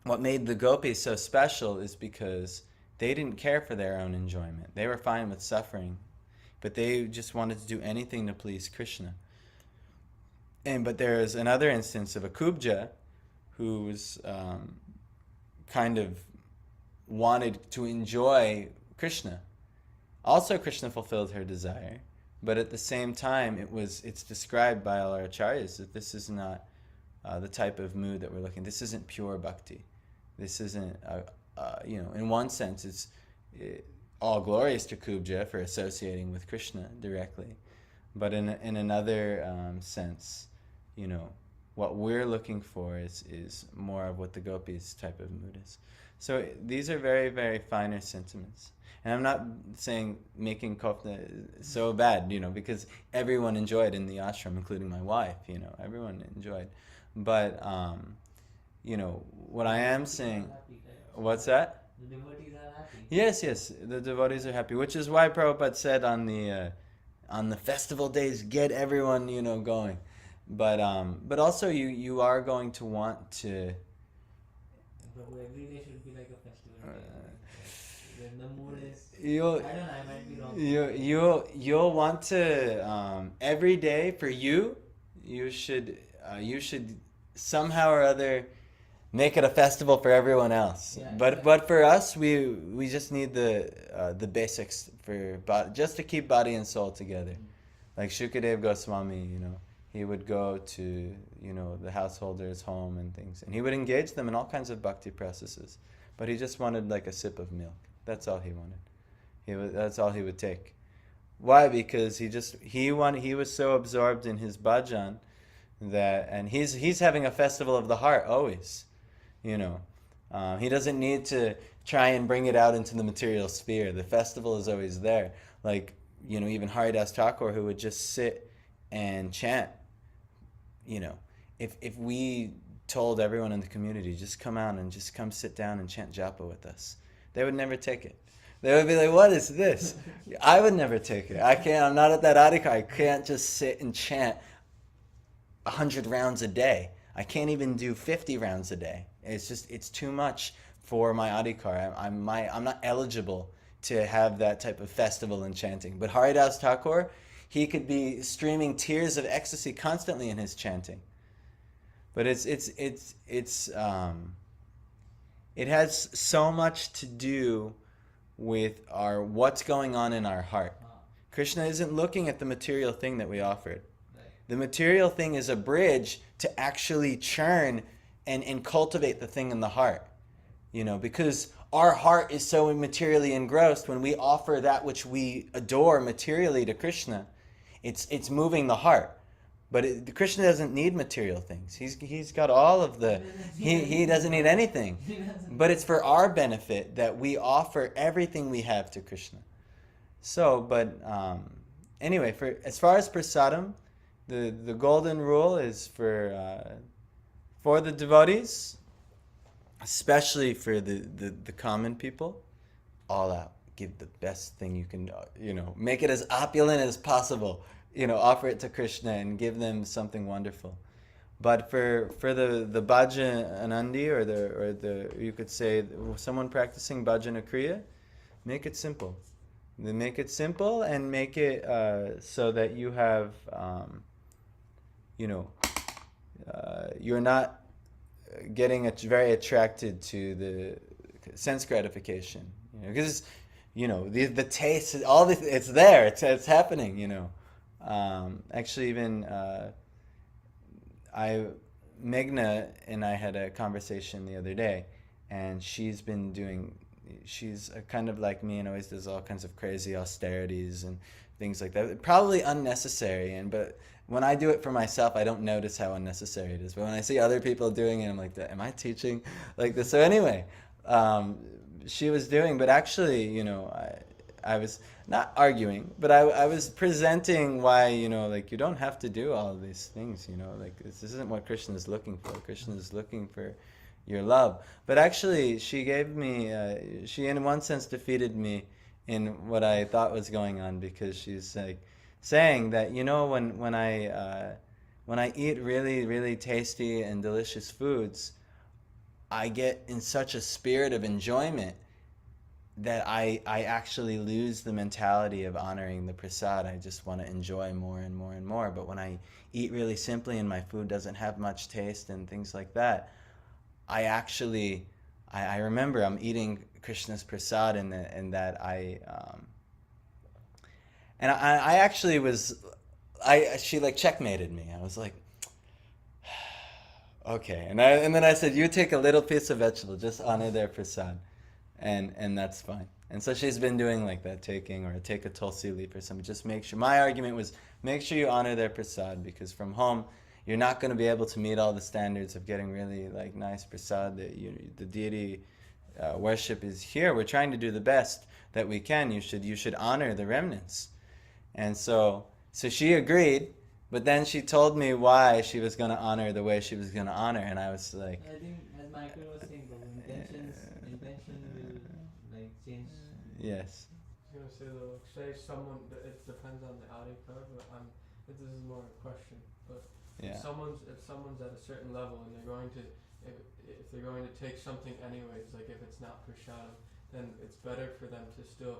what made the gopis so special is because they didn't care for their own enjoyment. They were fine with suffering, but they just wanted to do anything to please Krishna. But there's another instance of a kubja who's kind of wanted to enjoy Krishna. Also, Krishna fulfilled her desire, but at the same time, it's described by all our acharyas that this is not the type of mood that we're looking. This isn't pure bhakti. This isn't, you know, in one sense, it's all glorious to kubja for associating with Krishna directly, but in another sense, you know, what we're looking for is more of what the gopis type of mood is. So these are very, very finer sentiments. And I'm not saying making kofta so bad, you know, because everyone enjoyed in the ashram, including my wife, you know, everyone enjoyed. But, you know, what I am saying... What's that? The devotees are happy. Yes, the devotees are happy, which is why Prabhupada said on the festival days, get everyone, you know, going. But also you are going to want to... Every day should be like a festival day. When the mood is... You'll, I don't know, I might be wrong. you'll want to every day for you should somehow or other make it a festival for everyone else. Yeah, But for us, we just need the basics for just to keep body and soul together. Like Shukadev Goswami, he would go to the householder's home and things, and he would engage them in all kinds of bhakti processes. But he just wanted like a sip of milk. That's all he wanted. That's all he would take. Why? Because he was so absorbed in his bhajan and he's having a festival of the heart always. He doesn't need to try and bring it out into the material sphere. The festival is always there. Like, even Haridas Thakur, who would just sit and chant. If we told everyone in the community, just come out and just come sit down and chant japa with us, they would never take it. They would be like, what is this? I would never take it. I can't. I'm not at that adhikar. I can't just sit and chant 100 rounds a day. I can't even do 50 rounds a day. It's too much for my adhikar. I'm not eligible to have that type of festival and chanting. But Haridas Thakur, he could be streaming tears of ecstasy constantly in his chanting. But it has so much to do with what's going on in our heart. Krishna isn't looking at the material thing that we offered. The material thing is a bridge to actually churn and cultivate the thing in the heart. Because our heart is so materially engrossed, when we offer that which we adore materially to Krishna, it's moving the heart. But Krishna doesn't need material things. He's got all of the... He doesn't need anything. But it's for our benefit that we offer everything we have to Krishna. So, anyway, as far as prasadam, the golden rule is for the devotees, especially for the common people, all out. Give the best thing you can, make it as opulent as possible. Offer it to Krishna and give them something wonderful. But for the bhajanandi or the you could say someone practicing bhajana kriya, make it simple. Make it simple and make it so that you have, you're not getting very attracted to the sense gratification. Because the taste, all this, it's there. It's happening. Actually, even Meghna and I had a conversation the other day, and she's kind of like me and always does all kinds of crazy austerities and things like that. Probably unnecessary, but when I do it for myself, I don't notice how unnecessary it is. But when I see other people doing it, I'm like, am I teaching like this? So anyway, she was doing, but actually, I was not arguing, but I was presenting why, you don't have to do all of these things, this isn't what Krishna is looking for. Krishna is looking for your love. But actually, she gave me, she in one sense defeated me in what I thought was going on, because she's like saying that, when I eat really, really tasty and delicious foods, I get in such a spirit of enjoyment that I actually lose the mentality of honoring the prasad. I just want to enjoy more and more and more. But when I eat really simply and my food doesn't have much taste and things like that, I remember I'm eating Krishna's prasad and that I actually was, she like checkmated me. I was like, okay. And then I said, you take a little piece of vegetable, just honor their prasad. And that's fine. And so she's been doing like that, take a tulsi leaf or something. Just make sure, my argument was, make sure you honor their prasad, because from home, you're not going to be able to meet all the standards of getting really like nice prasad. The deity worship is here. We're trying to do the best that we can. You should honor the remnants. And so she agreed, but then she told me why she was going to honor the way she was going to honor, and I was like, I think, as Michael was saying, intention will like change. Yes. I was gonna say though, say someone, it depends on the adhikar, but this is more a question. But Yeah. if someone's at a certain level and they're going to, if they're going to take something anyways, like if it's not prashadam, then it's better for them to still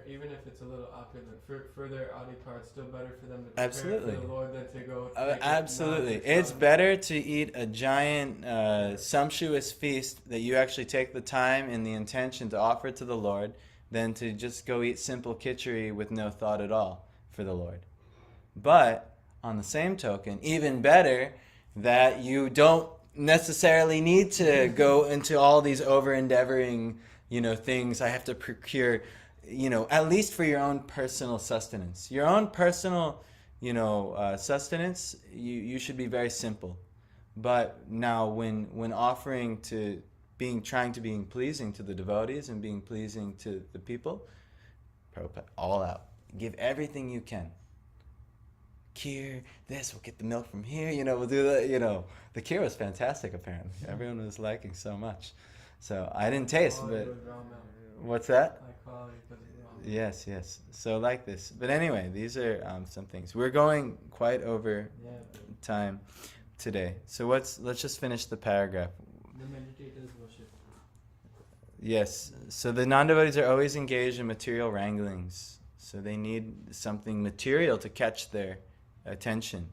even if it's a little opulent, for their adipar, it's still better for them to prepare Absolutely. for the Lord than to go. Absolutely. It's better to eat a giant, sumptuous feast that you actually take the time and the intention to offer to the Lord than to just go eat simple khichdi with no thought at all for the Lord. But, on the same token, even better that you don't necessarily need to go into all these over-endeavoring, things. I have to procure, at least for your own personal sustenance. Your own personal, sustenance, you should be very simple. But now when offering to trying to being pleasing to the devotees and being pleasing to the people, Prabhupada, all out. Give everything you can. Kheer, this, we'll get the milk from here, we'll do that, The kheer was fantastic, apparently. Everyone was liking so much. So I didn't taste, but... What's that? High quality, but Yes. So like this. But anyway, these are some things. We're going quite over time today. So let's just finish the paragraph. The meditators worship. Yes. So the non-devotees are always engaged in material wranglings. So they need something material to catch their attention.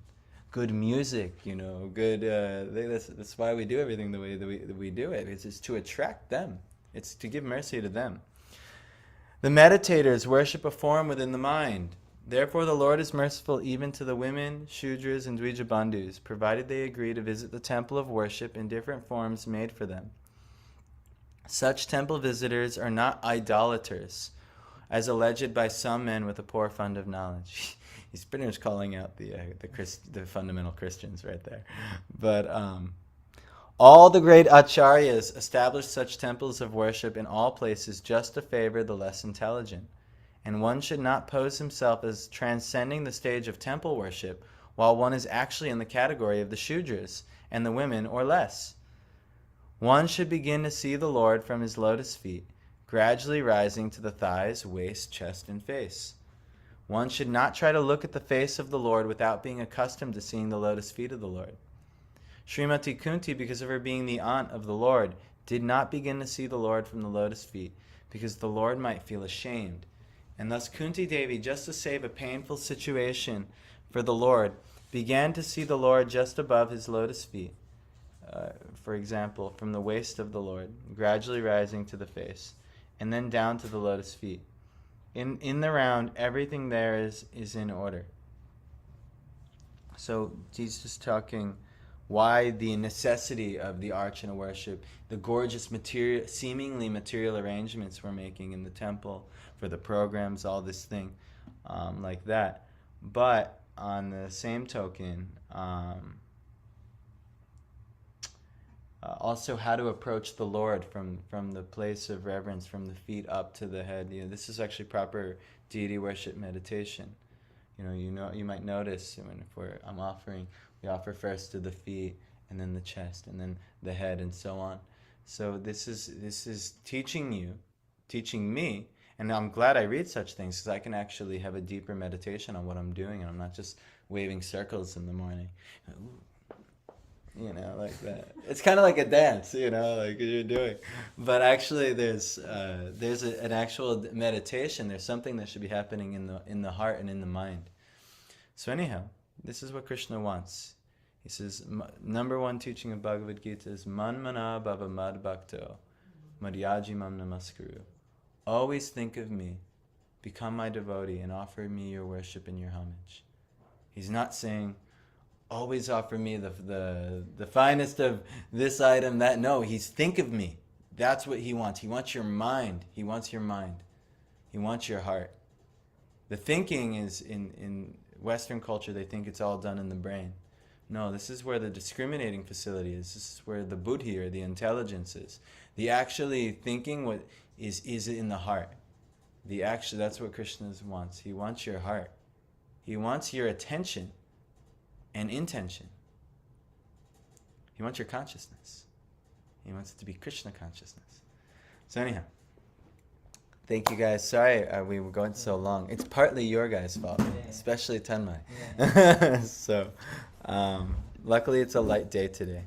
Good music, good. That's why we do everything the way that we do it. It's to attract them. It's to give mercy to them. The meditators worship a form within the mind. Therefore, the Lord is merciful even to the women, Shudras, and Dvijabandhus, provided they agree to visit the temple of worship in different forms made for them. Such temple visitors are not idolaters, as alleged by some men with a poor fund of knowledge. He's pretty much calling out the fundamental Christians right there. But all the great acharyas established such temples of worship in all places just to favor the less intelligent. And one should not pose himself as transcending the stage of temple worship while one is actually in the category of the Shudras and the women or less. One should begin to see the Lord from his lotus feet, gradually rising to the thighs, waist, chest, and face. One should not try to look at the face of the Lord without being accustomed to seeing the lotus feet of the Lord. Srimati Kunti, because of her being the aunt of the Lord, did not begin to see the Lord from the lotus feet, because the Lord might feel ashamed. And thus Kunti Devi, just to save a painful situation for the Lord, began to see the Lord just above his lotus feet. For example, from the waist of the Lord, gradually rising to the face, and then down to the lotus feet. In the round, everything there is in order. So he's just talking why the necessity of the archana worship, the gorgeous seemingly material arrangements we're making in the temple for the programs, all this thing like that. But on the same token, also how to approach the Lord from the place of reverence, from the feet up to the head. This is actually proper deity worship meditation. You might notice when I'm offering, we offer first to the feet, and then the chest, and then the head, and so on. So this is teaching me, and I'm glad I read such things because I can actually have a deeper meditation on what I'm doing, and I'm not just waving circles in the morning. Like that. It's kind of like a dance, like you're doing. But actually, there's an actual meditation. There's something that should be happening in the heart and in the mind. So anyhow, this is what Krishna wants. He says, number one teaching of Bhagavad Gita is Man mana bhava mad bhakto madhyajimam namaskuru. Always think of me, become my devotee, and offer me your worship and your homage. He's not saying, always offer me the finest of this item, that. No, he's think of me. That's what he wants. He wants your mind. He wants your mind. He wants your heart. The thinking is in Western culture, they think it's all done in the brain. No, this is where the discriminating facility is. This is where the buddhi, or the intelligence, is. The actually thinking is in the heart. That's what Krishna wants. He wants your heart. He wants your attention and intention. He wants your consciousness. He wants it to be Krishna consciousness. So anyhow, thank you guys. Sorry we were going so long. It's partly your guys' fault, especially Tanmay. So luckily it's a light day today.